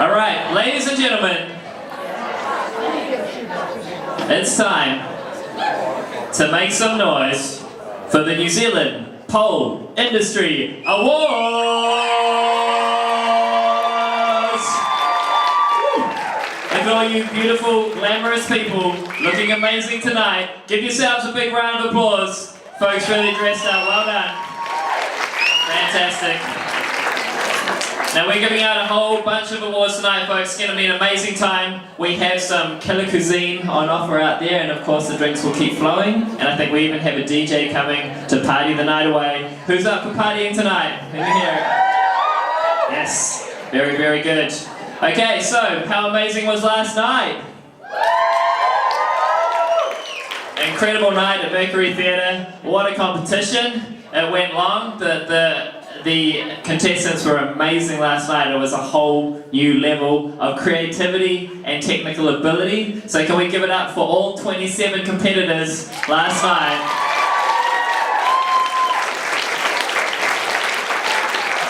All right, ladies and gentlemen, it's time to make some noise for the New Zealand Pole Industry Awards! And for all you beautiful, glamorous people looking amazing tonight, give yourselves a big round of applause. Folks really dressed up, well done. Fantastic. Now we're giving out a whole bunch of awards tonight, folks. It's going to be an amazing time. We have some killer cuisine on offer out there, and of course the drinks will keep flowing. And I think we even have a DJ coming to party the night away. Who's up for partying tonight? Let me hear it. Yes, very, very good. Okay, so how amazing was last night? Incredible night at Mercury Theatre. What a competition. It went long. The contestants were amazing last night. It was a whole new level of creativity and technical ability. So can we give it up for all 27 competitors last night?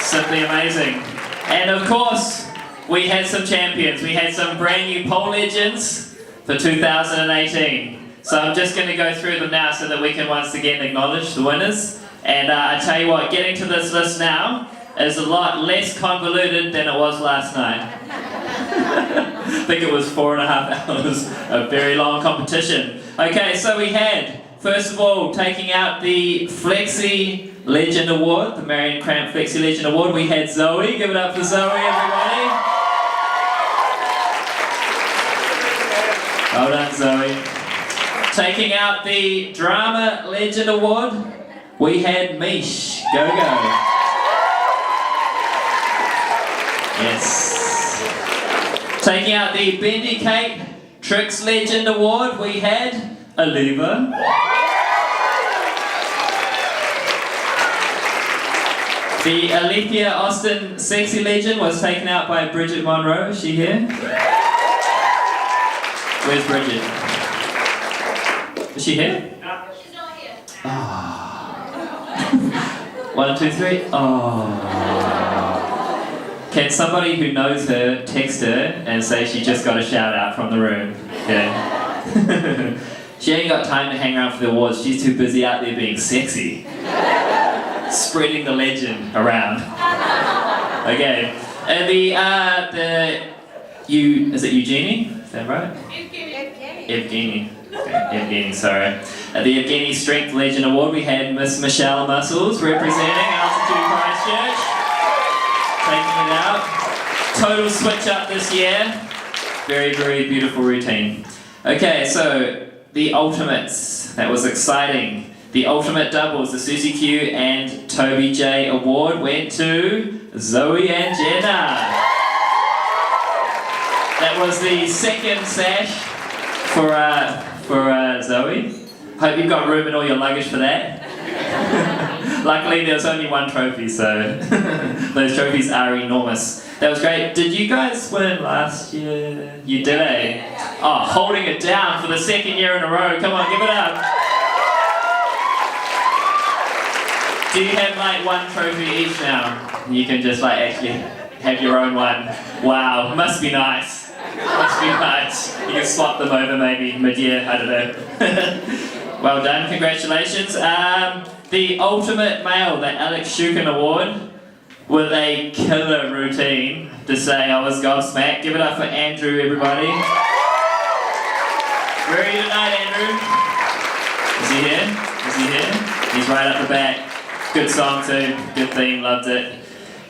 Simply amazing. And of course, we had some champions. We had some brand new pole legends for 2018. So I'm just going to go through them now so that we can once again acknowledge the winners. And I tell you what, getting to this list now is a lot less convoluted than it was last night. I think it was 4.5 hours of very long competition. Okay, so we had, first of all, taking out the Flexi Legend Award, the Marion Cramp Flexi Legend Award, we had Zoe. Give it up for Zoe, everybody. Well done, Zoe. Taking out the Drama Legend Award, we had Mish. Go, go. Yes. Taking out the Bendy Cape Tricks Legend Award, we had Aliva. The Alethea Austin Sexy Legend was taken out by Bridget Monroe. Is she here? Where's Bridget? Is she here? No, she's not here. Oh. 1, 2, 3. Oh. Can somebody who knows her text her and say she just got a shout out from the room? Okay. She ain't got time to hang around for the awards. She's too busy out there being sexy. Spreading the legend around. Okay. And is it Eugenie? Is that right? Evgeny. Okay, Evgeny, sorry. At the Evgeny Strength Legend Award, we had Miss Michelle Muscles representing Altitude Christchurch. Taking it out. Total switch up this year. Very, very beautiful routine. Okay, so the Ultimates. That was exciting. The Ultimate Doubles, the Susie Q and Toby J Award went to Zoe and Jenna. That was the second sash for Zoe. Hope you've got room in all your luggage for that. Luckily there was only one trophy, so those trophies are enormous. That was great. Did you guys win last year? You did, eh? Oh, holding it down for the second year in a row. Come on, give it up. Do you have like one trophy each now? You can just like actually have your own one. Wow, must be nice. Must be nice. You can swap them over maybe mid-year, I don't know. Well done, congratulations. The Ultimate Male, the Alex Shukin Award, with a killer routine to say I was gobsmacked. Give it up for Andrew, everybody. Where are you tonight, Andrew? Is he here? Is he here? He's right up the back. Good song too, good theme, loved it.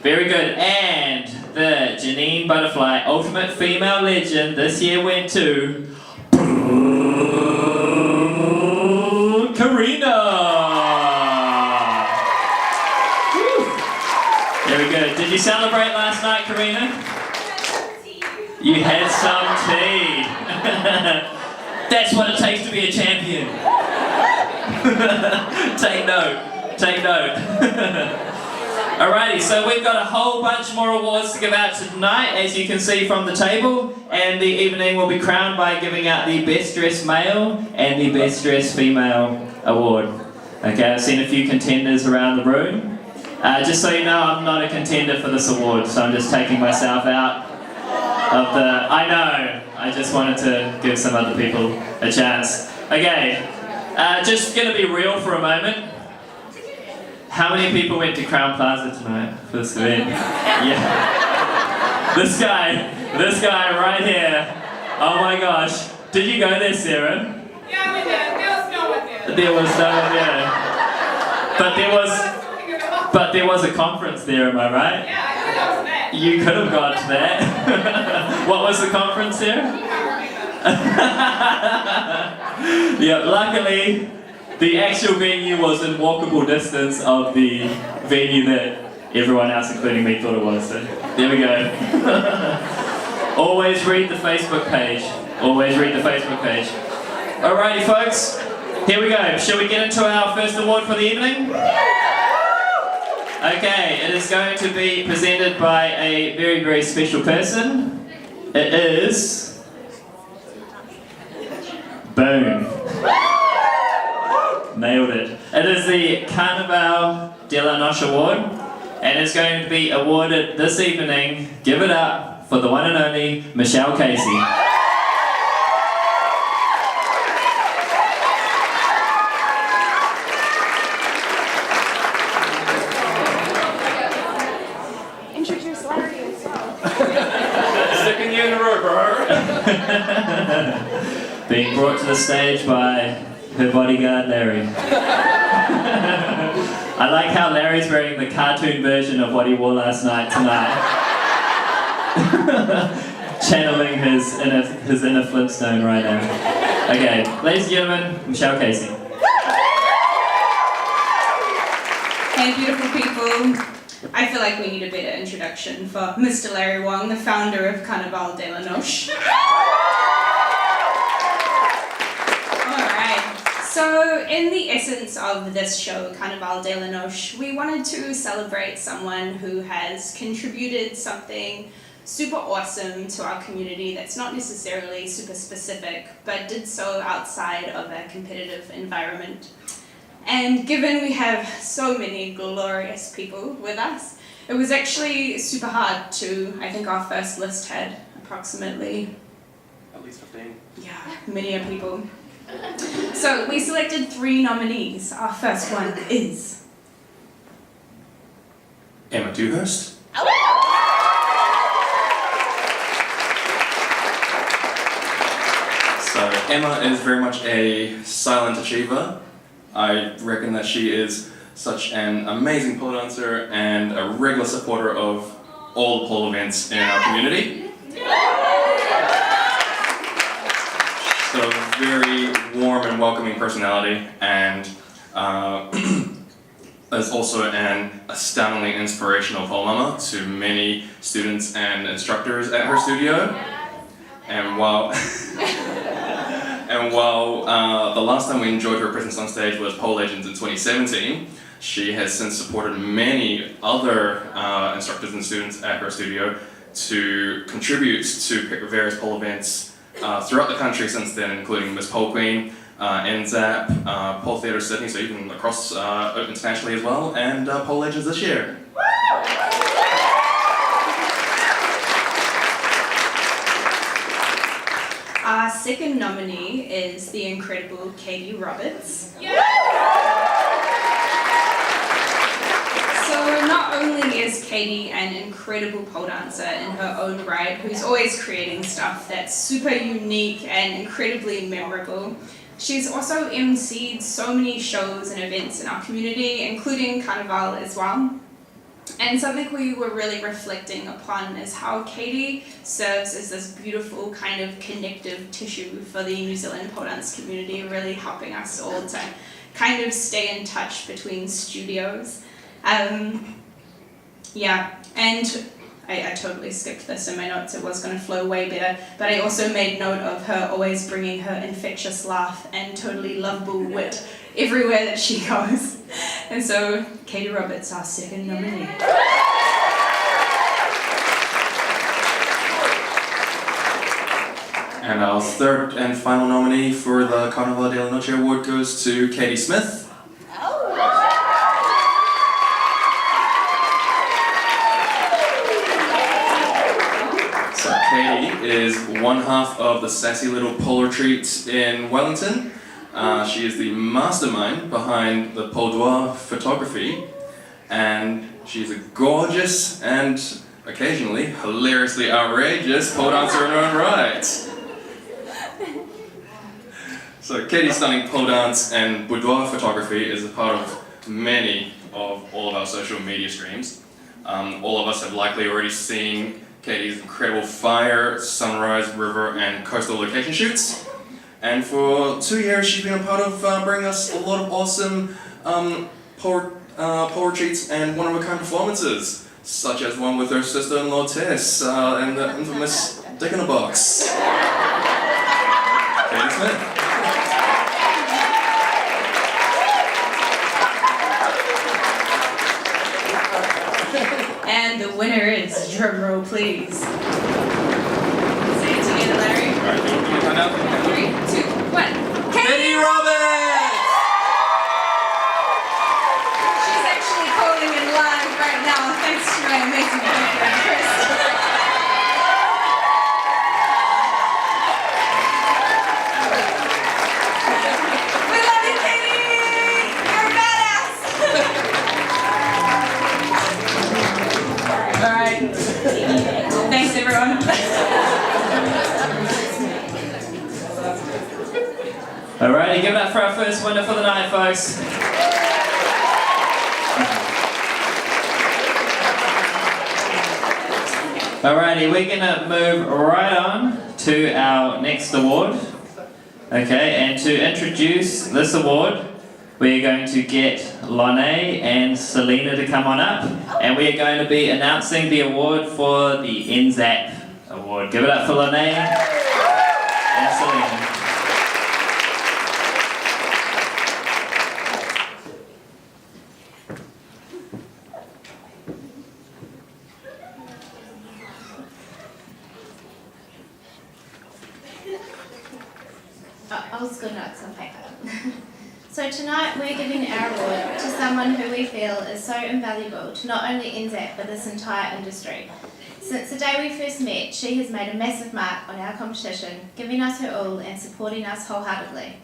Very good, and the Janine Butterfly Ultimate Female Legend this year went to Karina. Woo. Very good. Did you celebrate last night, Karina? You had some tea. That's what it takes to be a champion. Take note. Take note. Alrighty, so we've got a whole bunch more awards to give out tonight, as you can see from the table, and the evening will be crowned by giving out the Best Dressed Male and the Best Dressed Female Award. Okay, I've seen a few contenders around the room. Just so you know, I'm not a contender for this award, so I'm just taking myself out. I know, I just wanted to give some other people a chance. Okay, just gonna be real for a moment. How many people went to Crown Plaza tonight for this event? Yeah. This guy right here. Oh my gosh. Did you go there, Sarah? Yeah, we did. There was no one there. There was no one there. But there was a conference there, am I right? Yeah, I could have that. You could have gone to that. What was the conference, Sarah? Yeah, luckily, the actual venue was in walkable distance of the venue that everyone else, including me, thought it was. So there we go. Always read the Facebook page. Always read the Facebook page. Alrighty, folks. Here we go. Shall we get into our first award for the evening? Okay, it is going to be presented by a very, very special person. It is... Boom. Nailed it. It is the Carnaval de la Noche Award, and it's going to be awarded this evening. Give it up for the one and only Michelle Casey. Introduce Larry as well. Second year in a row, bro. Being brought to the stage by her bodyguard, Larry. I like how Larry's wearing the cartoon version of what he wore last night tonight. Channeling his inner Flintstone right now. Okay, ladies and gentlemen, Michelle Casey. Hey, beautiful people. I feel like we need a better introduction for Mr. Larry Wong, the founder of Carnaval de la Noche. Alright, so in the essence of this show, Carnaval de la Noche, we wanted to celebrate someone who has contributed something super awesome to our community that's not necessarily super specific, but did so outside of a competitive environment. And given we have so many glorious people with us, it was actually super hard to, I think our first list had approximately... At least 15. Yeah, many people. So we selected 3 nominees. Our first one is... Emma Dewhurst. So Emma is very much a silent achiever. I reckon that she is such an amazing pole dancer and a regular supporter of all the pole events in our community. So very warm and welcoming personality, and is also an astoundingly inspirational pole mama to many students and instructors at her studio. And while the last time we enjoyed her presence on stage was Pole Legends in 2017, she has since supported many other instructors and students at her studio to contribute to various pole events throughout the country since then, including Miss Pole Queen, NZAP, Pole Theatre Sydney, so even across internationally as well, and Pole Legends this year. Our second nominee is the incredible Katie Roberts. So not only is Katie an incredible pole dancer in her own right, who's always creating stuff that's super unique and incredibly memorable, she's also emceed so many shows and events in our community, including Carnival as well. And something we were really reflecting upon is how Katie serves as this beautiful kind of connective tissue for the New Zealand pole dance community, really helping us all to kind of stay in touch between studios. Yeah, and I totally skipped this in my notes, it was going to flow way better, but I also made note of her always bringing her infectious laugh and totally lovable wit everywhere that she goes. And so, Katie Roberts, our second nominee. And our third and final nominee for the Carnaval de la Noche Award goes to Katie Smith. So Katie is one half of the sassy little pole retreat in Wellington. She is the mastermind behind the pole d'oie photography, and she's a gorgeous and occasionally hilariously outrageous pole dancer in her own right. So Katie's stunning pole dance and boudoir photography is a part of many of all of our social media streams. All of us have likely already seen Katie's incredible fire, sunrise, river and coastal location shoots. And for 2 years she's been a part of bringing us a lot of awesome pole retreats and one-of-a-kind performances, such as one with her sister-in-law Tess and the infamous Dick in a Box. Katie Smith. And the winner is, drumroll please. Say it together, Larry. Alright, can you find out? 3, 2, 1. Katie Roberts! She's actually calling in live right now, thanks to my amazing boyfriend, Chris. We love you, Katie! You're a badass! Alright. Thanks, everyone. Alrighty, give it up for our first winner for the night, folks. Alrighty, we're gonna move right on to our next award. Okay, and to introduce this award, we are going to get Lone and Selena to come on up, and we are going to be announcing the award for the NZAP award. Give it up for Lone and Selena. I'll score notes on paper. So tonight we're giving our award to someone who we feel is so invaluable to not only NZAP but this entire industry. Since the day we first met, she has made a massive mark on our competition, giving us her all and supporting us wholeheartedly.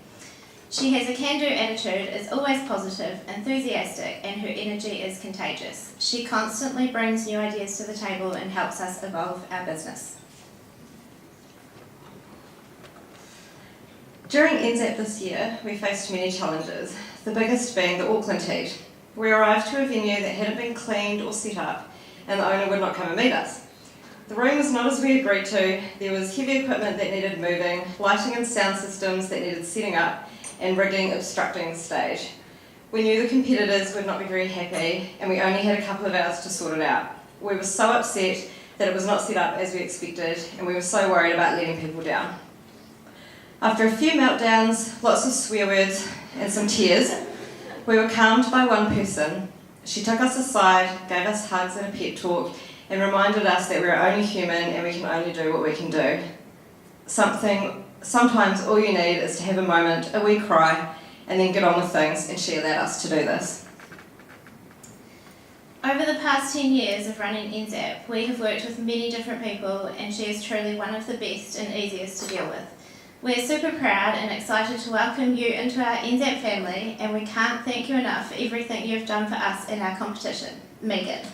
She has a can-do attitude, is always positive, enthusiastic, and her energy is contagious. She constantly brings new ideas to the table and helps us evolve our business. During NZAP this year, we faced many challenges, the biggest being the Auckland heat. We arrived to a venue that hadn't been cleaned or set up, and the owner would not come and meet us. The room was not as we agreed to. There was heavy equipment that needed moving, lighting and sound systems that needed setting up, and rigging obstructing the stage. We knew the competitors would not be very happy, and we only had a couple of hours to sort it out. We were so upset that it was not set up as we expected, and we were so worried about letting people down. After a few meltdowns, lots of swear words, and some tears, we were calmed by one person. She took us aside, gave us hugs and a pep talk, and reminded us that we're only human and we can only do what we can do. Sometimes all you need is to have a moment, a wee cry, and then get on with things, and she allowed us to do this. Over the past 10 years of running NZAP, we have worked with many different people, and she is truly one of the best and easiest to deal with. We're super proud and excited to welcome you into our NZAP family, and we can't thank you enough for everything you've done for us in our competition. Megan.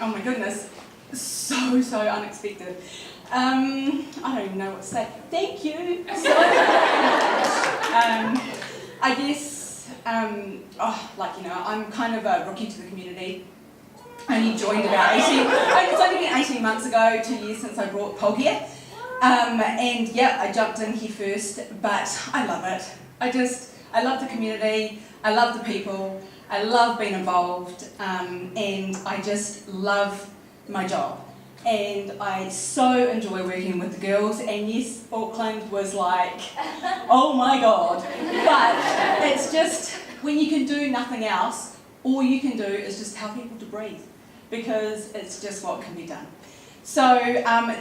Oh my goodness, so unexpected. I don't even know what to say. Thank you so much. I guess, I'm kind of a rookie to the community. I only joined about 18, it's only been 18 months ago, 2 years since I brought pole here. And yeah, I jumped in here first, but I love it. I love the community, I love the people. I love being involved, and I just love my job. And I so enjoy working with the girls, and yes, Auckland was like, oh my god. But it's just, when you can do nothing else, all you can do is just tell people to breathe, because it's just what can be done. So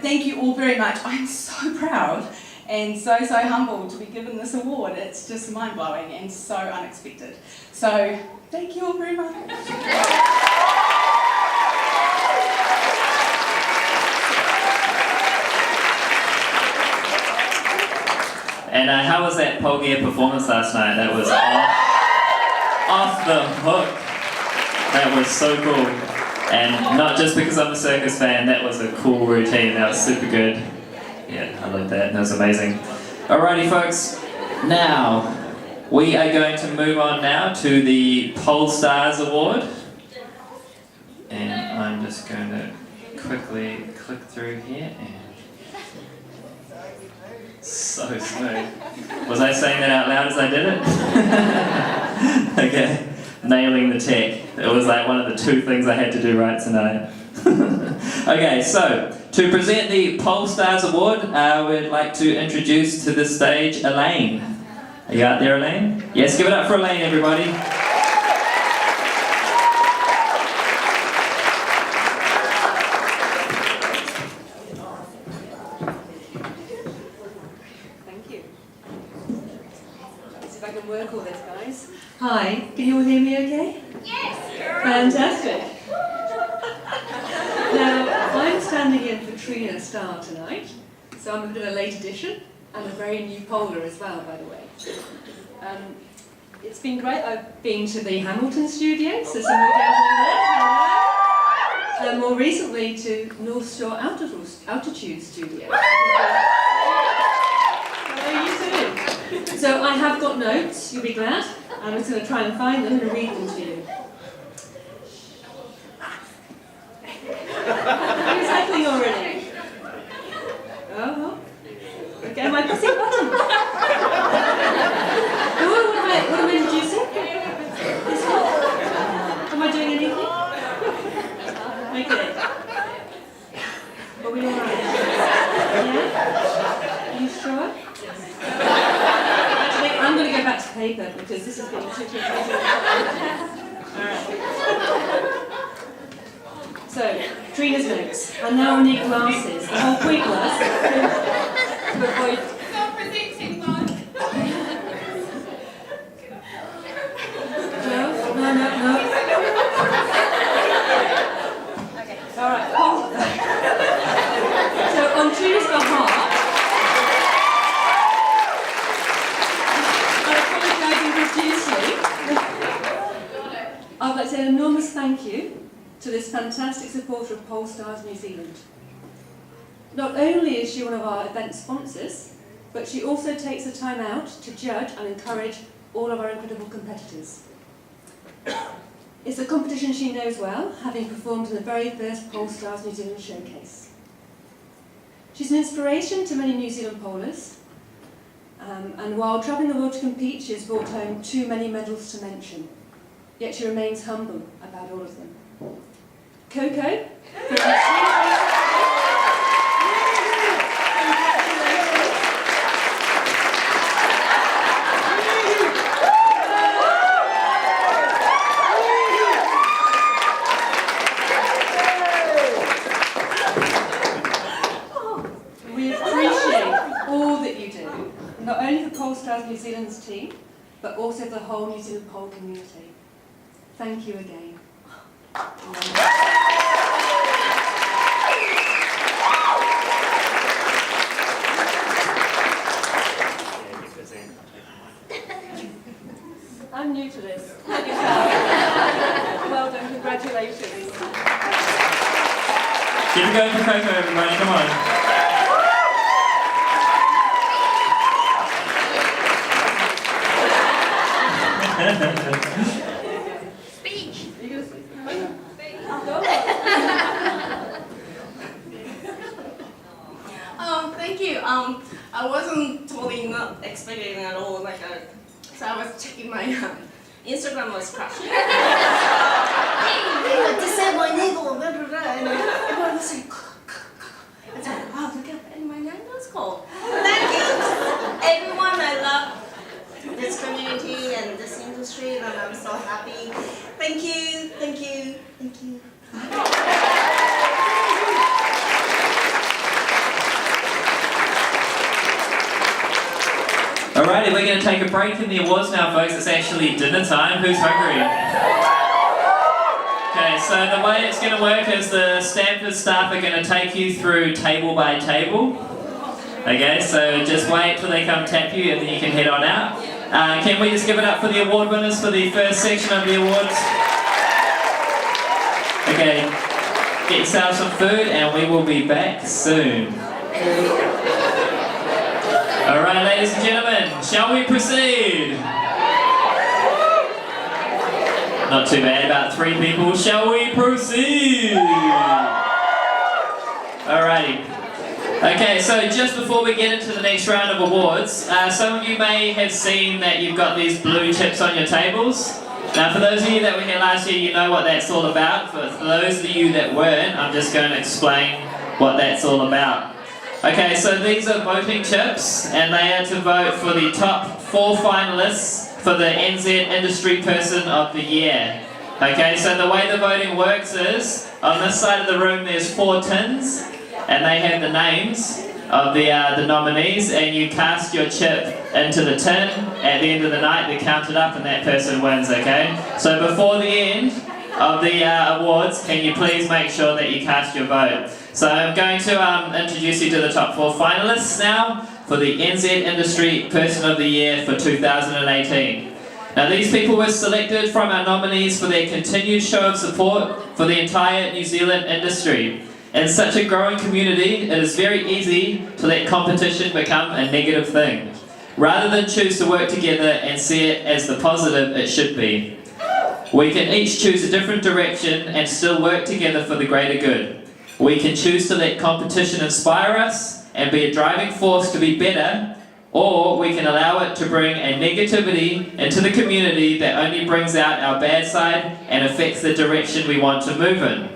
thank you all very much. I'm so proud and so humbled to be given this award. It's just mind-blowing and so unexpected. So thank you all very much. And how was that pole gear performance last night? That was off the hook. That was so cool. And not just because I'm a circus fan, that was a cool routine. That was super good. Yeah, I like that. That was amazing. Alrighty, folks. Now, we are going to move on now to the Pole Stars Award. And I'm just going to quickly click through here and... So smooth. Was I saying that out loud as I did it? Okay. Nailing the tech. It was like one of the two things I had to do right tonight. Okay, so to present the Pole Stars Award, we'd like to introduce to the stage Elaine. Are you out there, Elaine? Yes, give it up for Elaine, everybody. Work all this, guys. Hi, can you all hear me okay? Yes! Fantastic. Now, I'm standing in for Trina Starr tonight, so I'm a bit of a late addition, and a very new poler as well, by the way. It's been great. I've been to the Hamilton studio, so some more down there, and more recently to North Shore Altitude Studio. So I have got notes, you'll be glad. I'm just going to try and find them and read them to you. Who's happening already? Oh, okay, am I pressing buttons? What am I introducing? Am I doing anything? Okay. Are we alright? Yeah? Are you sure? I'm going to go back to paper because this is getting too confusing. Alright. So, Trina's notes. I now need glasses. The whole point was to avoid. Stop presenting, Mom. No. Okay. Alright. So, on Trina's behalf, I'd like to say an enormous thank you to this fantastic supporter of Pole Stars New Zealand. Not only is she one of our event sponsors, but she also takes the time out to judge and encourage all of our incredible competitors. It's a competition she knows well, having performed in the very first Pole Stars New Zealand showcase. She's an inspiration to many New Zealand polers, and while travelling the world to compete, she has brought home too many medals to mention. Yet she remains humble about all of them. Coco, we appreciate all that you do, not only for Pole Stars New Zealand's team, but also for the whole New Zealand pole community. Thank you again. I'm new to this. Well done, congratulations. Keep it going for Coco, everybody, come on. Thank you. I wasn't totally not expecting at all. So I was checking my Instagram was crushed. Hey, to say my name, blah, blah, blah, and everyone was like, I was like, wow, look at my name was called. Thank you, everyone. I love this community and this industry, and I'm so happy. Thank you, thank you, thank you. Alrighty, we're going to take a break in the awards now, folks. It's actually dinner time. Who's hungry? Okay, so the way it's going to work is the Stanford staff are going to take you through table by table. Okay, so just wait till they come tap you and then you can head on out. Can we just give it up for the award winners for the first section of the awards? Okay, get yourself some food and we will be back soon. Alright, ladies and gentlemen, shall we proceed? Not too bad, about 3 people. Shall we proceed? Alrighty. Okay, so just before we get into the next round of awards, some of you may have seen that you've got these blue chips on your tables. Now, for those of you that were here last year, you know what that's all about. For those of you that weren't, I'm just going to explain what that's all about. Okay, so these are voting chips, and they are to vote for the top 4 finalists for the NZ Industry Person of the Year. Okay, so the way the voting works is, on this side of the room there's 4 tins, and they have the names of the nominees, and you cast your chip into the tin. At the end of the night, they count it up, and that person wins, okay? So before the end of the awards, can you please make sure that you cast your vote? So I'm going to introduce you to the top 4 finalists now for the NZ Industry Person of the Year for 2018. Now these people were selected from our nominees for their continued show of support for the entire New Zealand industry. In such a growing community, it is very easy to let competition become a negative thing, rather than choose to work together and see it as the positive it should be. We can each choose a different direction and still work together for the greater good. We can choose to let competition inspire us and be a driving force to be better, or we can allow it to bring a negativity into the community that only brings out our bad side and affects the direction we want to move in.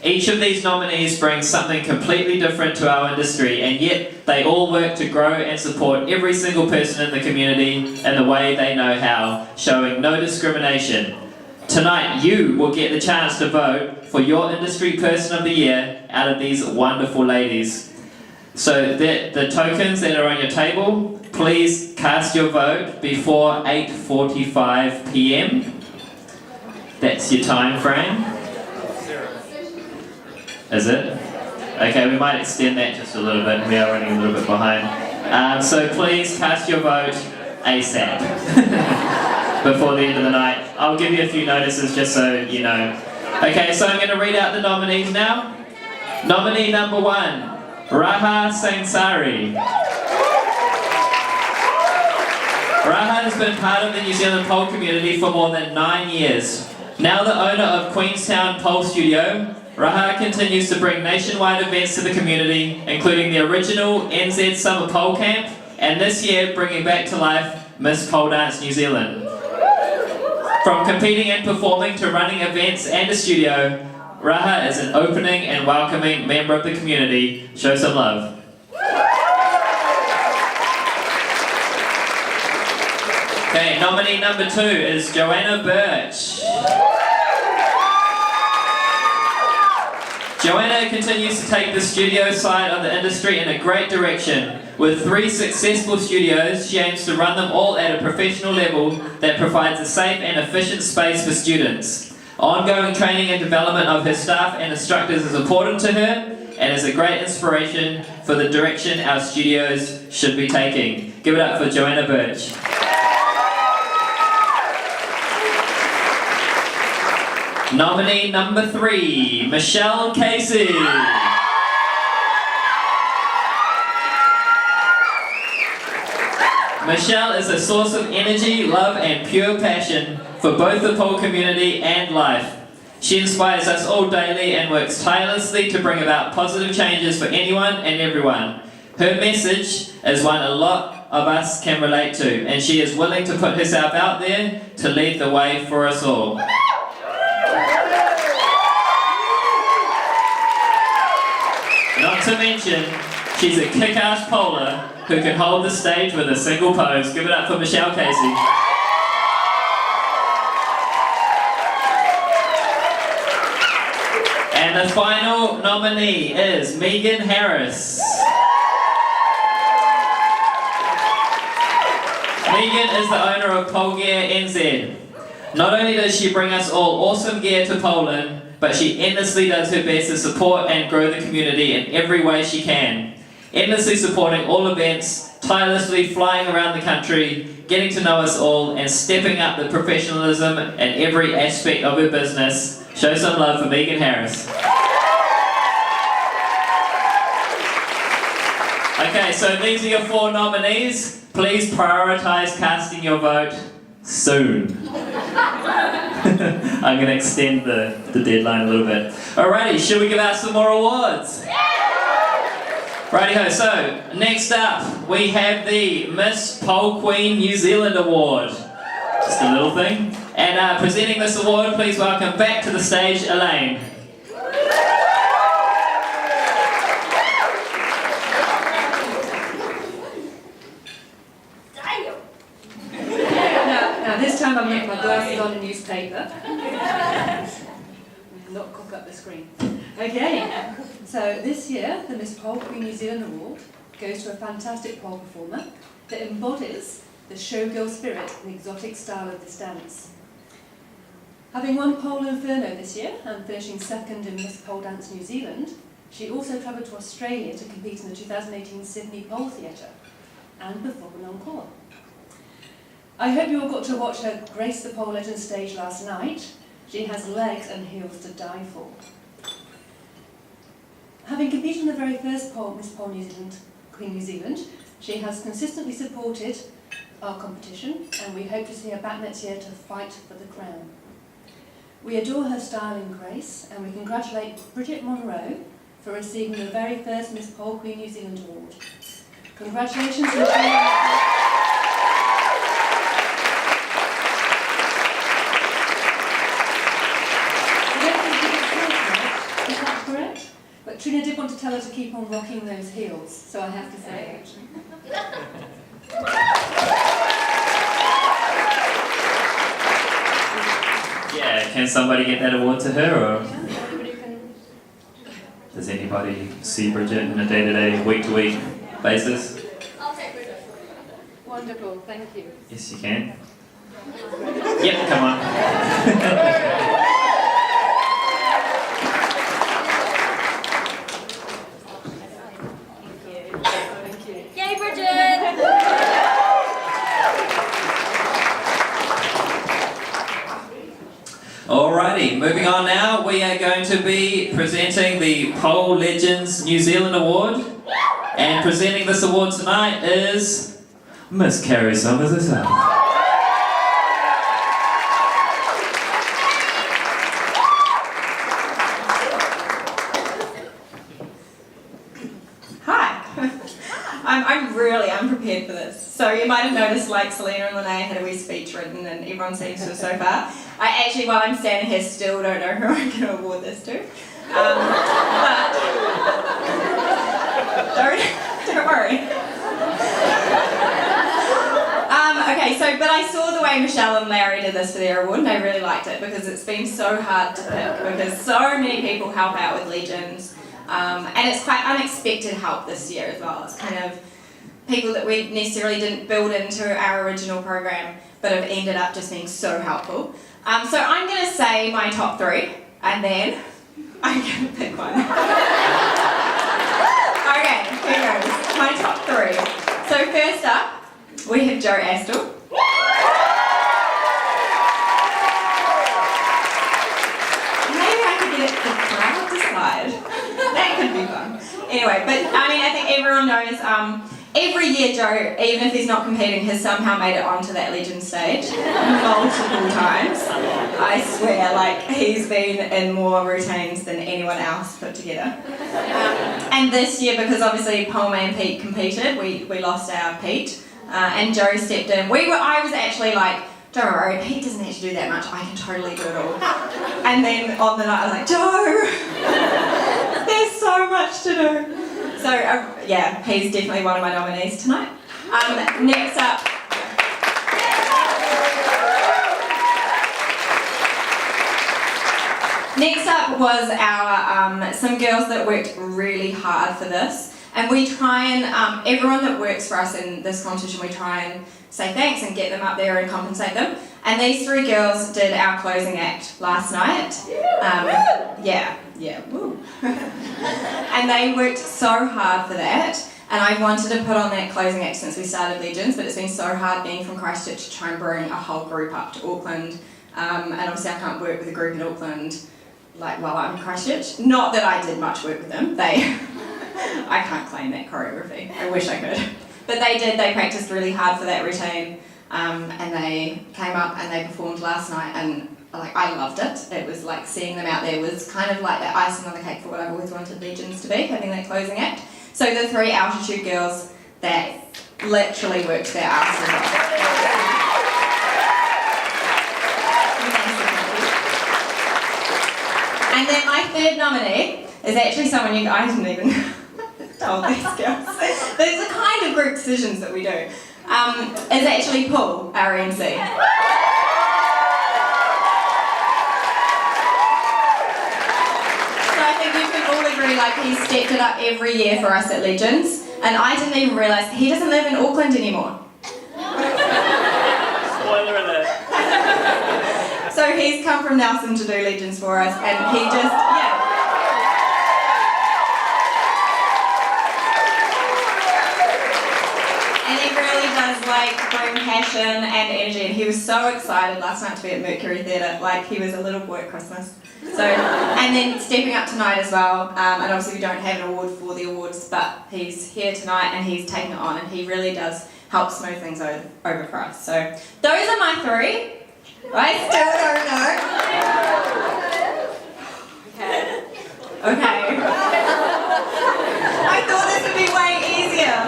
Each of these nominees brings something completely different to our industry, and yet they all work to grow and support every single person in the community in the way they know how, showing no discrimination. Tonight, you will get the chance to vote for your Industry Person of the Year out of these wonderful ladies. So the tokens that are on your table, please cast your vote before 8:45 p.m. That's your time frame. Is it? Okay, we might extend that just a little bit. We are running a little bit behind. So please cast your vote ASAP. Before the end of the night. I'll give you a few notices just so you know. Okay, so I'm going to read out the nominees now. Nominee number 1, Raha Sangsari. Raha has been part of the New Zealand pole community for more than 9 years. Now the owner of Queenstown Pole Studio, Raha continues to bring nationwide events to the community, including the original NZ Summer Pole Camp, and this year bringing back to life Miss Pole Dance New Zealand. From competing and performing to running events and a studio, Raha is an opening and welcoming member of the community. Show some love. Okay, nominee number 2 is Joanna Birch. Joanna continues to take the studio side of the industry in a great direction. With 3 successful studios, she aims to run them all at a professional level that provides a safe and efficient space for students. Ongoing training and development of her staff and instructors is important to her and is a great inspiration for the direction our studios should be taking. Give it up for Joanna Birch. Nominee number 3, Michelle Casey. Michelle is a source of energy, love and pure passion for both the pole community and life. She inspires us all daily and works tirelessly to bring about positive changes for anyone and everyone. Her message is one a lot of us can relate to, and she is willing to put herself out there to lead the way for us all. Not to mention, she's a kick-ass polar who can hold the stage with a single pose. Give it up for Michelle Casey. And the final nominee is Megan Harris. Megan is the owner of Pole Gear NZ. Not only does she bring us all awesome gear to Poland, but she endlessly does her best to support and grow the community in every way she can. Endlessly supporting all events, tirelessly flying around the country, getting to know us all, and stepping up the professionalism in every aspect of her business. Show some love for Megan Harris. Okay, so these are your 4 nominees. Please prioritise casting your vote soon. I'm going to extend the deadline a little bit. Alrighty, should we give out some more awards? Righty-ho, so next up we have the Miss Pole Queen New Zealand Award. Just a little thing. And presenting this award, please welcome back to the stage Elaine. Now this time I'm going to put my glasses on a newspaper. Not cock up the screen. Okay, so this year the Miss Pole Queen New Zealand Award goes to a fantastic pole performer that embodies the showgirl spirit and exotic style of this dance. Having won Pole Inferno this year and finishing second in Miss Pole Dance New Zealand, she also travelled to Australia to compete in the 2018 Sydney Pole Theatre and perform an encore. I hope you all got to watch her grace the Pole Legends stage last night. She has legs and heels to die for. Having competed in the very first Miss Pole New Zealand, Queen New Zealand, she has consistently supported our competition, and we hope to see her back next year to fight for the crown. We adore her style and grace, and we congratulate Bridget Monroe for receiving the very first Miss Pole Queen New Zealand Award. Congratulations, Michelle. But Trina did want to tell her to keep on rocking those heels, so I have to say it. Yeah, can somebody get that award to her, or Yeah, everybody can. does anybody see Bridget on a day-to-day, week-to-week basis? I'll take Bridget. Wonderful, thank you. Yes, you can. Yep, come on. Thank you. Yay, Bridget! Alrighty, moving on now, we are going to be presenting the Pole Legends New Zealand Award. And presenting this award tonight is Miss Carrie Summers herself. Hi. I'm really unprepared for this. So you might have noticed, like, Selena and Lene had a wee speech written and everyone seems to so far. I actually, while I'm standing here, still don't know who I'm going to award this to. But don't worry. Okay, but I saw the way Michelle and Larry did this for their award, and I really liked it because it's been so hard to pick because so many people help out with Legends. And it's quite unexpected help this year as well. It's kind of people that we necessarily didn't build into our original program, but have ended up just being so helpful. So I'm going to say my top 3, and then I'm going to pick one. Okay, here goes. My top 3. So first up, we have Jo Astle. Maybe I could get the crowd to slide. That could be fun. Anyway, but I mean, I think everyone knows, every year Jo, even if he's not competing, has somehow made it onto that Legend stage multiple times. I swear, like, he's been in more routines than anyone else put together. And this year, because obviously Poleman Pete competed, we lost our Pete. and Joe stepped in. I was actually like, don't worry, Pete doesn't have to do that much, I can totally do it all. And then on the night I was like, Joe, there's so much to do. So yeah, he's definitely one of my nominees tonight. Next up, was our some girls that worked really hard for this, and we try and everyone that works for us in this competition, we try and say thanks and get them up there and compensate them. And these 3 girls did our closing act last night. Woo. And they worked so hard for that. And I wanted to put on that closing act since we started Legends, but it's been so hard being from Christchurch to try and bring a whole group up to Auckland. And obviously I can't work with a group in Auckland while I'm in Christchurch. Not that I did much work with them. I can't claim that choreography. I wish I could. But they did. They practiced really hard for that routine. And they came up and they performed last night, and I loved it. It was like seeing them out there was kind of like the icing on the cake for what I've always wanted Legends to be, having that closing act. So the 3 altitude girls that literally worked their asses off. And then my 3rd nominee is actually someone I didn't even told these girls. These are kind of group decisions that we do. Is actually Paul, our MC. So I think you can all agree, he stepped it up every year for us at Legends, and I didn't even realise he doesn't live in Auckland anymore. Spoiler alert. So he's come from Nelson to do Legends for us, and he just, And he really does bring passion and energy, and he was so excited last night to be at Mercury Theatre, he was a little boy at Christmas. So, and then stepping up tonight as well, and obviously we don't have an award for the awards, but he's here tonight and he's taken it on, and he really does help smooth things over for us. So those are my 3. I still don't know. Okay. I thought this would be way easier.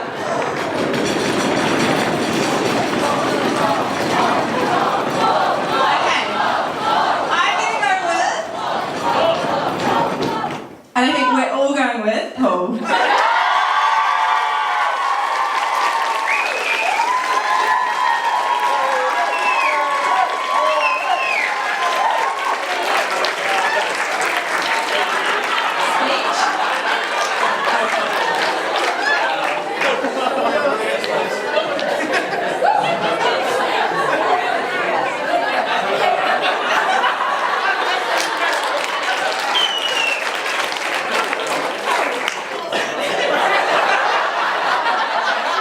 And I think we're all going with Paul.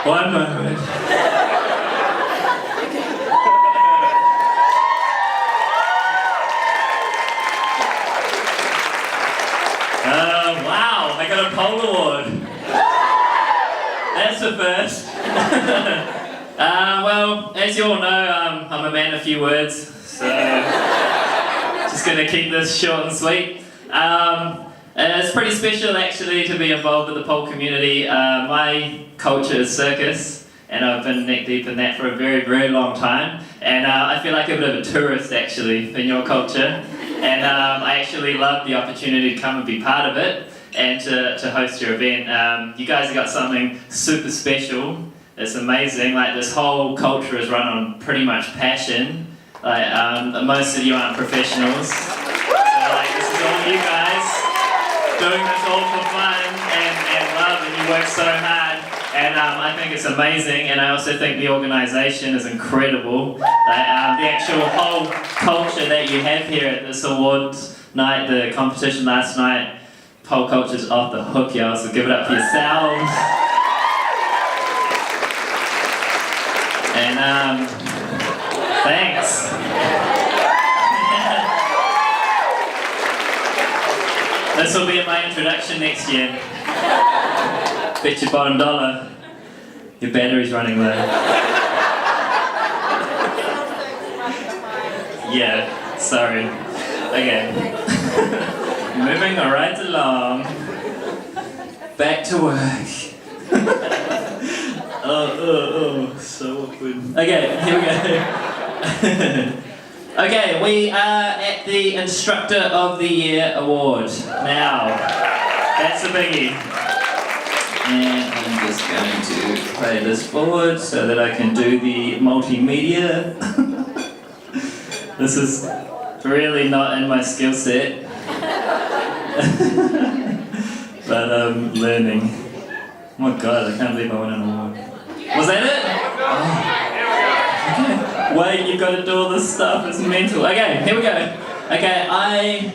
One moment. Wow, I got a Pole Award. That's the first. Well, as you all know, I'm a man of few words, so just gonna keep this short and sweet. It's pretty special actually to be involved with the pole community. My culture is circus, and I've been neck deep in that for a very, very long time. And I feel like a bit of a tourist actually in your culture. And I actually love the opportunity to come and be part of it and to host your event. You guys have got something super special. It's amazing. This whole culture is run on pretty much passion. Most of you aren't professionals. So this is all you guys doing this all for fun and love, and you work so hard, and I think it's amazing, and I also think the organisation is incredible. The actual whole culture that you have here at this awards night, the competition last night, pole culture's off the hook, y'all, so give it up for yourselves. And thanks. This will be my introduction next year. Bet your bottom dollar, your battery's running low. Yeah, sorry. Okay. Moving right along. Back to work. So awkward. Okay, here we go. Okay, we are at the Instructor of the Year award now. That's the biggie. And I'm just going to play this forward so that I can do the multimedia. This is really not in my skill set. But I'm learning. Oh my god, I can't believe I won an award. Was that it? Oh. Okay. Wait, you've got to do all this stuff, it's mental. Okay, here we go. Okay, I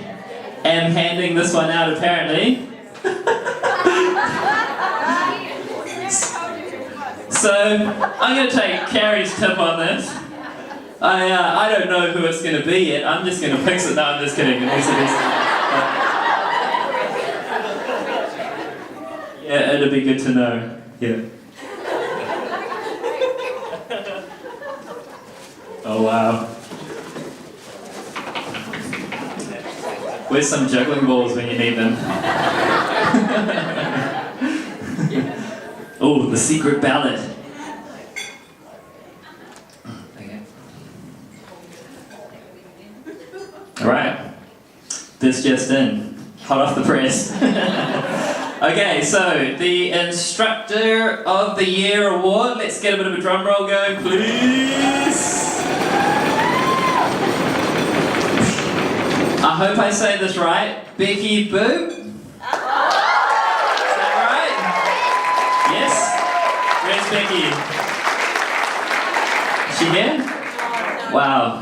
am handing this one out apparently. So, I'm going to take Carrie's tip on this. I don't know who it's going to be yet, I'm just going to fix it. No, I'm just kidding. Yeah, it'll be good to know. Yeah. Oh wow. Where's some juggling balls when you need them? Oh, the secret ballot. Okay. Alright. This just in. Hot off the press. Okay, so the Instructor of the Year award. Let's get a bit of a drum roll going, please. I hope I say this right. Becky Boo. Is that right? Yes? Where's Becky? Is she here? Wow.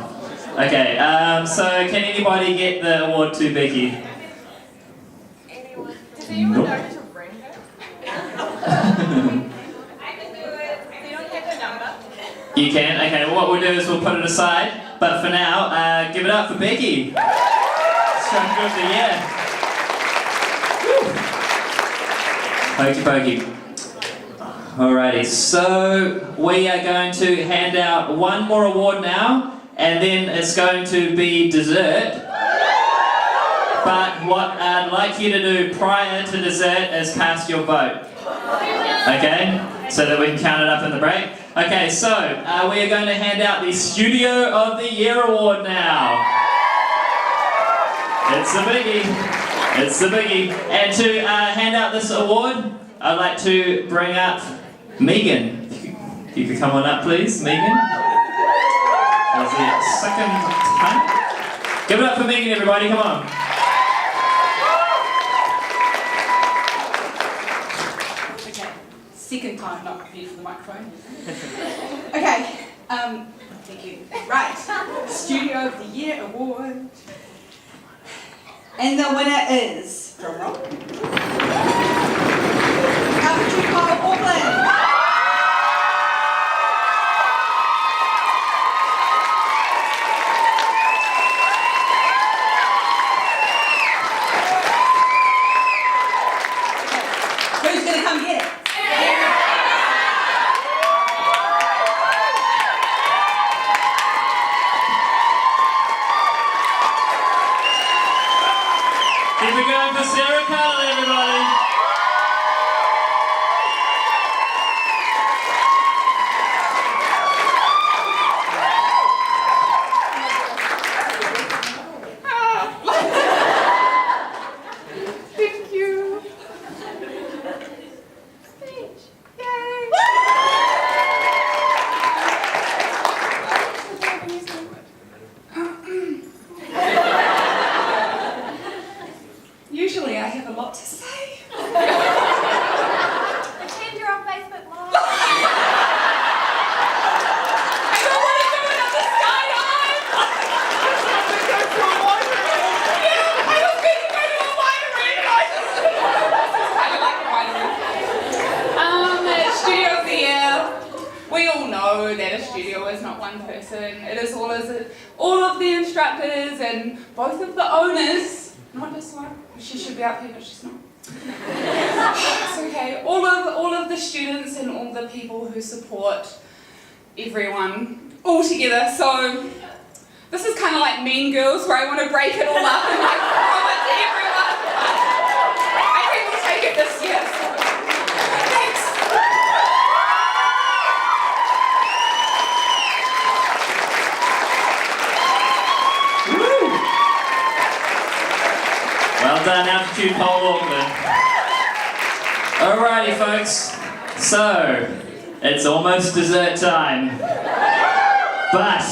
Okay, so can anybody get the award to Becky? Anyone? Does anyone Nope. know to bring her? I can do it. You don't have the number. You can? Okay, well what we'll do is we'll put it aside. But for now, give it up for Becky. Instructor of the Year. Hokey pokey. Alrighty, so we are going to hand out one more award now, and then it's going to be dessert. But what I'd like you to do prior to dessert is cast your vote. Okay? So that we can count it up in the break. Okay, so we are going to hand out the Studio of the Year award now. It's the biggie. It's the biggie. And to hand out this award, I'd like to bring up Megan. If you could come on up, please, Megan. That's the second time. Give it up for Megan, everybody. Come on. Okay, second time, not ready for the microphone. Okay, thank you. Right, Studio of the Year award. And the winner is, drum roll, Carpentry Pile Auckland. Who's going to come get it? Keep it going for Sarah Carl, everybody. Thank you. Usually I have a lot to say. Pretend you're on Facebook Live. I don't want to do another skydive. Yeah, I was going to go to a winery and I just... This is kind of like a winery. Studio of the Year. We all know that a studio is not one person. It is all of the instructors and both of the owners. Not this one. She should be up here, but she's not. It's okay. All of the students and all the people who support everyone all together. So this is kind of like Mean Girls, where I want to break it all up and like throw it to everyone. I think we'll take it this year. So. Thanks. Well done, Altitude Pole Auckland. Alrighty, folks. So, it's almost dessert time. But,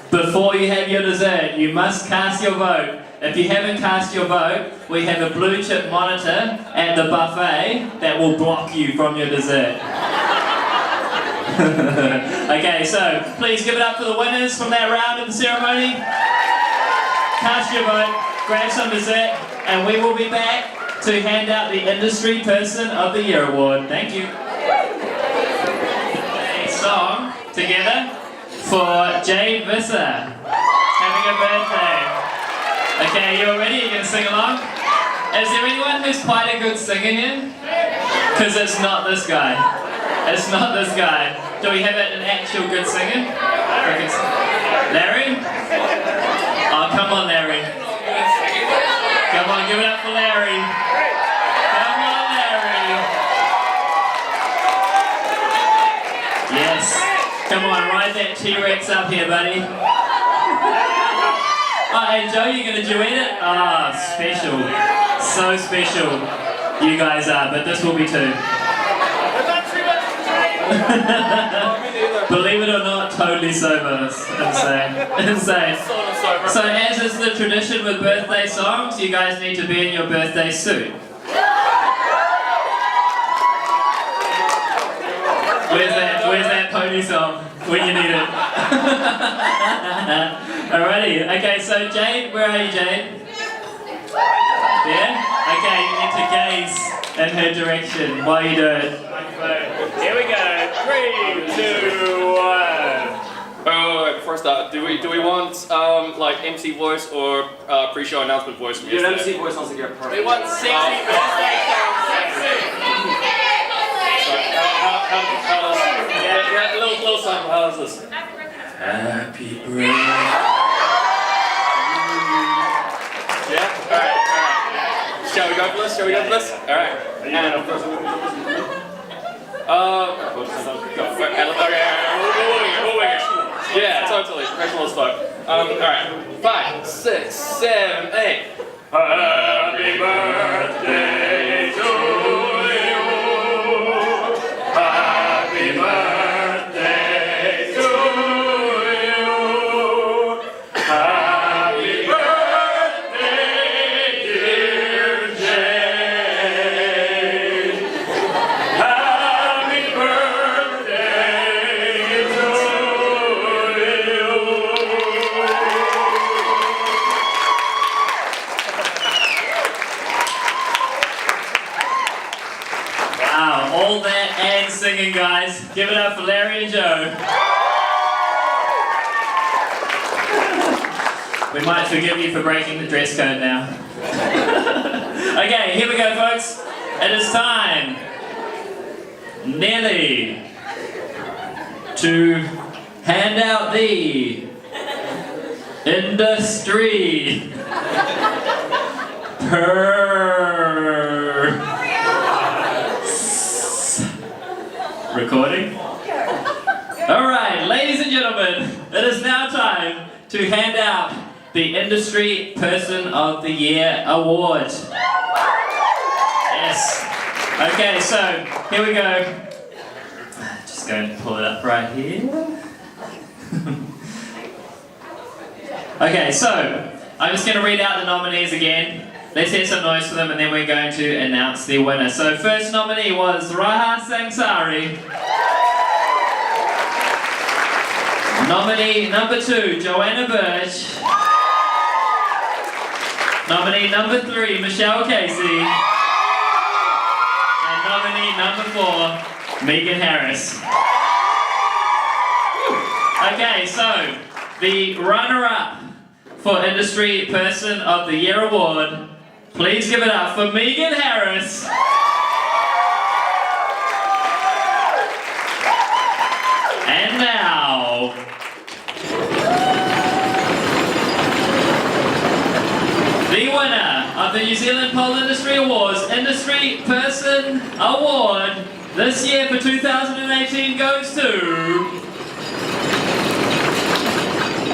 before you have your dessert, you must cast your vote. If you haven't cast your vote, we have a blue chip monitor at the buffet that will block you from your dessert. Okay, so please give it up for the winners from that round of the ceremony. Cast your vote, grab some dessert, and we will be back to hand out the Industry Person of the Year award. Thank you. A song together for Jade Visser. Having a birthday. Okay, you all ready? You gonna sing along? Is there anyone who's quite a good singer here? Because it's not this guy. It's not this guy. Do we have an actual good singer? Larry? Oh, come on, Larry. Come on, give it up for Larry. Come on, Larry. Yes. Come on, ride that T-Rex up here, buddy. Oh, and Joe, you're gonna duet it? Ah, special. So special. You guys are, but this will be too. Believe it or not, totally sober. Insane. Insane. So as is the tradition with birthday songs, you guys need to be in your birthday suit. Where's that pony song when you need it? Alrighty, okay, so Jade, where are you, Jade? Yeah? Okay, you need to gaze in her direction while you do it. Here we go. 3, 2, 1. Oh, before I start, do we want like MC voice or pre-show announcement voice? Your MC voice sounds like you're perfect. We want sexy birthday songs. Yeah, a little sample. How does this? Happy birthday. Yeah. All right. Shall we go for this? All right. And yeah, totally. Professional as fuck. All right. 5, 6, 7, 8. Happy birthday to you. Happy birthday to you. Happy birthday, dear Jane. Happy birthday to you. Wow, all that and singing, guys. Give it up for Larry and Joe. We might forgive you for breaking the dress code now. Okay, here we go, folks. It is time, nearly, to hand out the Industry Recording? Alright, ladies and gentlemen, it is now time to hand out the Industry Person of the Year award. Yes. Okay, so here we go. Just going to pull it up right here. Okay, so I'm just going to read out the nominees again. Let's hear some noise for them and then we're going to announce the winner. So first nominee was Raha Sangsari. Nominee number 2, Joanna Birch. Nominee number 3, Michelle Casey. And nominee number 4, Megan Harris. Okay, so the runner-up for Industry Person of the Year award, please give it up for Megan Harris. And now, the winner of the New Zealand Pole Industry Awards Industry Person Award this year for 2018 goes to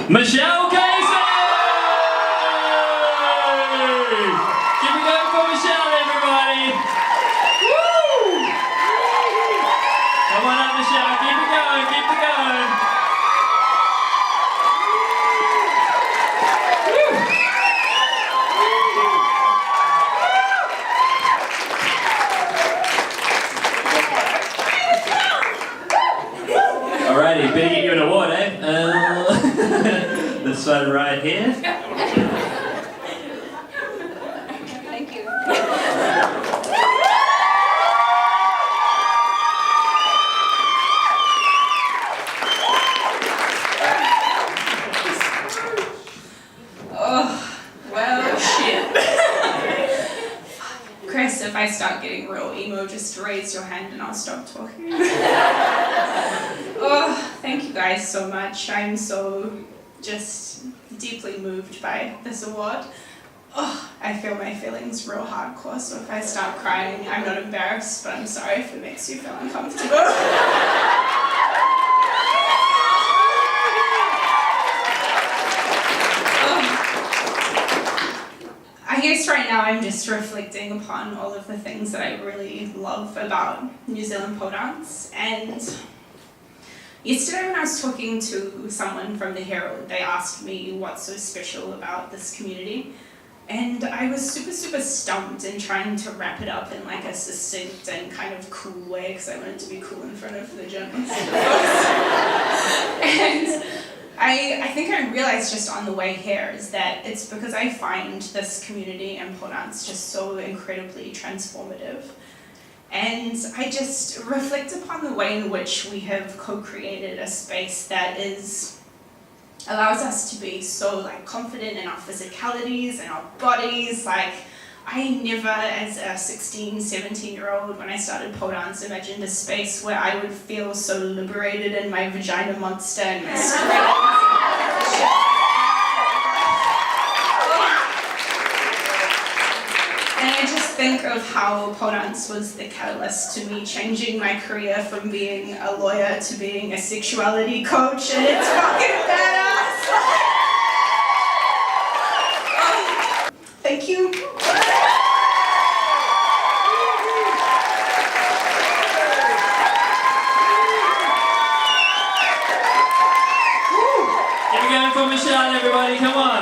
Michelle Casey! Give me side right here. Thank you. Oh, well, shit. Chris, if I start getting real emo, just raise your hand and I'll stop talking. Oh, thank you guys so much. I'm so just deeply moved by this award. Oh, I feel my feelings real hardcore, so if I start crying, I'm not embarrassed, but I'm sorry if it makes you feel uncomfortable. I guess right now I'm just reflecting upon all of the things that I really love about New Zealand pole dance. And yesterday when I was talking to someone from the Herald, they asked me what's so special about this community. And I was super stumped in trying to wrap it up in like a succinct and kind of cool way because I wanted to be cool in front of the journalists. And I think I realized just on the way here is that it's because I find this community and pole dance just so incredibly transformative. And I just reflect upon the way in which we have co-created a space that allows us to be so like confident in our physicalities and our bodies. Like I never, as a 16, 17-year-old, when I started pole dance, imagined a space where I would feel so liberated in my vagina monster and my strength. And I just think of how pole dance was the catalyst to me changing my career from being a lawyer to being a sexuality coach, and it's fucking badass. Thank you. Give it going for Michelle, everybody, come on.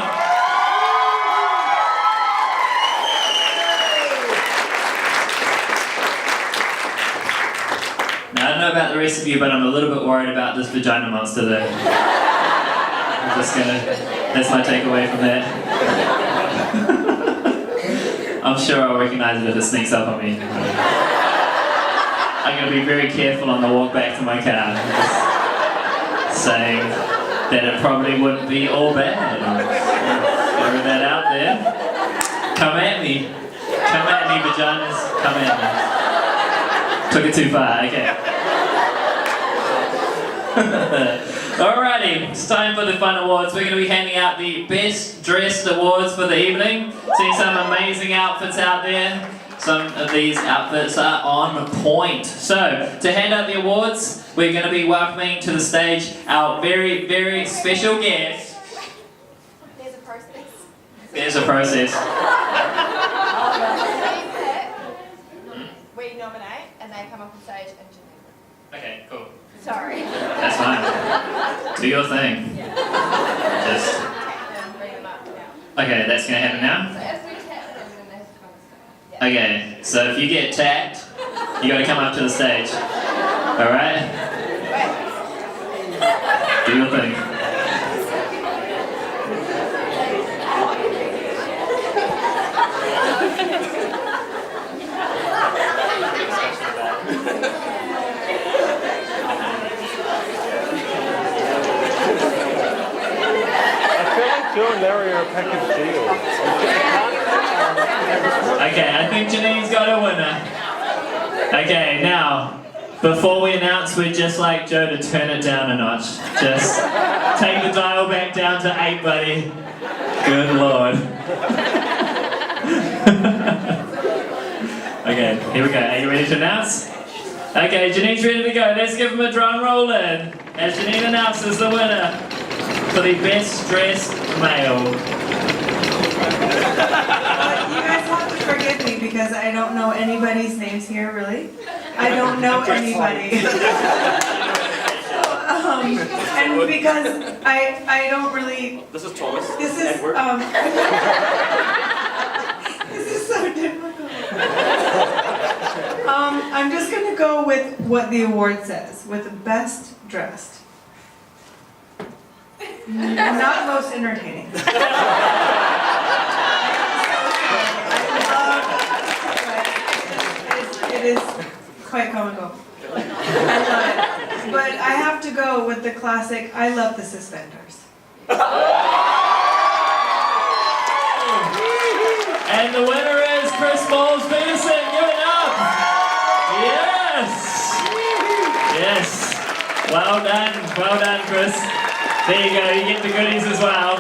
Now, I don't know about the rest of you, but I'm a little bit worried about this vagina monster there. I'm just that's my takeaway from that. I'm sure I'll recognize it if it sneaks up on me. I'm going to be very careful on the walk back to my car. Just saying that it probably wouldn't be all bad. Throw that out there. Come at me. Come at me, vaginas. Come at me. Took it too far, okay. Alrighty, it's time for the fun awards. We're going to be handing out the best dressed awards for the evening. See some amazing outfits out there. Some of these outfits are on point. So, to hand out the awards, we're going to be welcoming to the stage our very, very special guest. There's a process. There's a process. We nominate and they come up on stage and Okay, cool. sorry. That's fine. Do your thing. Just. Bring them up now. Okay, that's going to happen now? So as we tap them, then they have to come on stage. Okay, so if you get tapped, you got to come up to the stage. Alright? Do your thing. Joe and Larry are a package deal. Okay, I think Janine's got a winner. Okay, now, before we announce, we'd just like Joe to turn it down a notch. Just take the dial back down to 8, buddy. Good lord. Okay, here we go. Are you ready to announce? Okay, Janine's ready to go. Let's give him a drum roll in. As Janine announces the winner for the best dressed male. You guys have to forgive me because I don't know anybody's names here, really. I don't know anybody. And because I don't really. This is Thomas. This is Edward. This is so difficult. I'm just gonna go with what the award says, with the best dressed. Not most entertaining. It is quite comical. I love it. But I have to go with the classic, I love the suspenders. And the winner is Chris Bowles Peterson. Give it up. Yes. Yes. Well done, Chris. There you go. You get the goodies as well.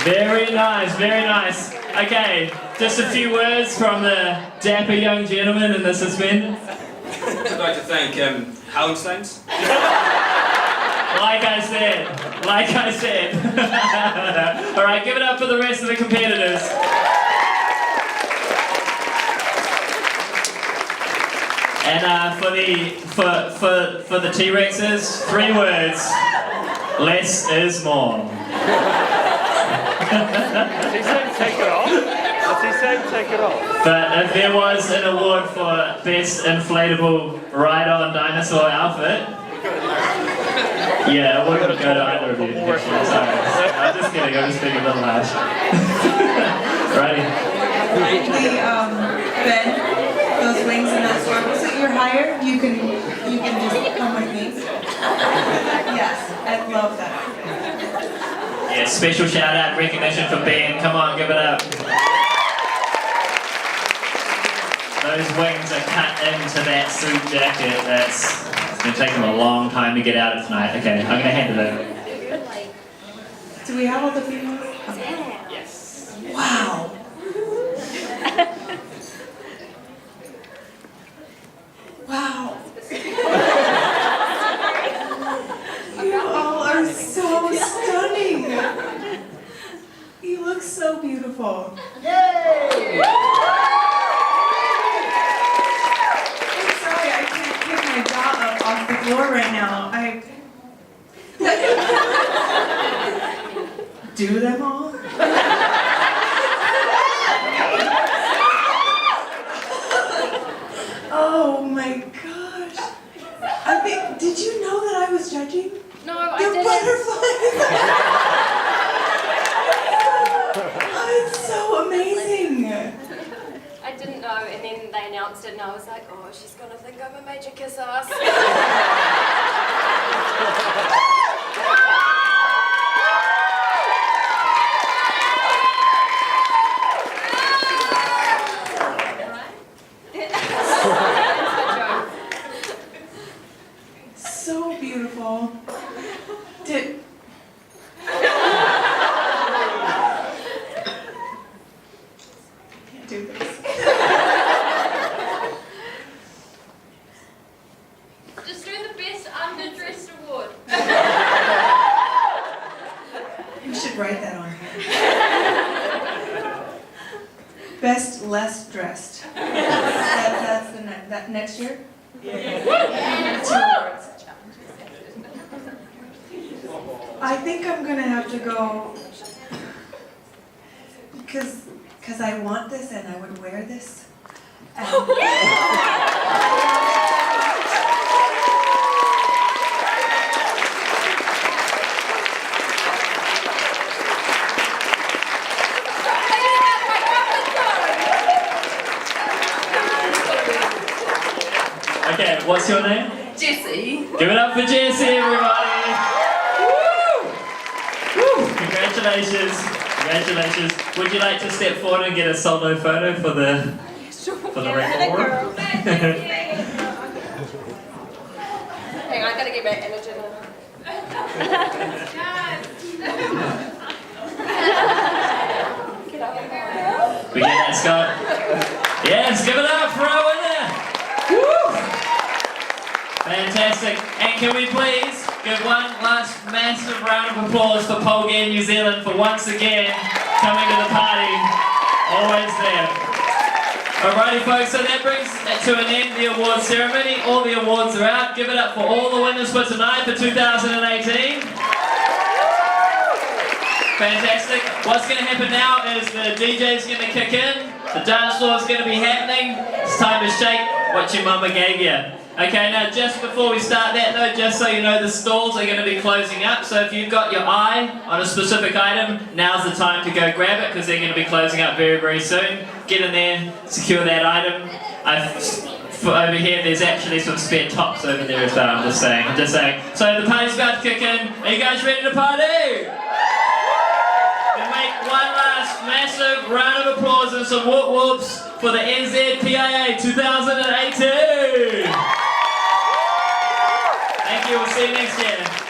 Very nice. Very nice. Okay, just a few words from the dapper young gentleman in the suspenders. I'd like to thank Houndstones. Like I said. All right, give it up for the rest of the competitors. And for the T-Rexes, 3 words: less is more. Has he said take it off? Has he said take it off? But if there was an award for best inflatable ride-on dinosaur outfit, yeah, it wouldn't go to either of you. Actually, sorry. I'm just kidding. I'm just being a little harsh. Righty. Ben, those wings and that snorkel that you're hired, you can just come with me. Yes, I love that outfit. Yeah, special shout out and recognition for Ben. Come on, give it up. Those wings are cut into that suit jacket. It's going to take them a long time to get out of tonight. Okay, I'm going to hand it over. Do we have all the females? Yes. Wow. Wow. You all are so stunning. You look so beautiful. Yay! I'm sorry, I can't pick my jaw up off the floor right now. Do them all? Oh my gosh. Did you know that I was judging? No, I They're didn't. butterflies! Oh, it's so amazing! I didn't know, and then they announced it, and I was like, oh, she's gonna think I'm a major kiss ass. So beautiful. Can't do this. Just do the best underdressed award. You should write that on here. Best less dressed. That's that next year? Yeah. 2 awards. I think I'm gonna have to go because I want this and I would wear this. Okay, what's your name? Jessie. Give it up for Jessie, everybody! Woo! Woo! Congratulations! Congratulations! Would you like to step forward and get a solo photo for the record? Hang on, I gotta get my energy now. We get that, Scott? Yes, give it up for our winner! Woo! Fantastic. And can we please give one last massive round of applause for Pole Gear New Zealand for once again coming to the party. Always there. Alrighty folks, so that brings to an end the awards ceremony. All the awards are out. Give it up for all the winners for tonight for 2018. Fantastic. What's going to happen now is the DJ's going to kick in. The dance floor is going to be happening. It's time to shake what your mama gave you. Okay, now just before we start that though, just so you know, the stalls are going to be closing up, so if you've got your eye on a specific item, now's the time to go grab it because they're going to be closing up very, very soon. Get in there, secure that item. Over here, there's actually some spare tops over there as well, I'm just saying. So the party's about to kick in. Are you guys ready to party? Then make one last massive round of applause and some whoop whoops for the NZPIA 2018. Thank you, we'll see you next year.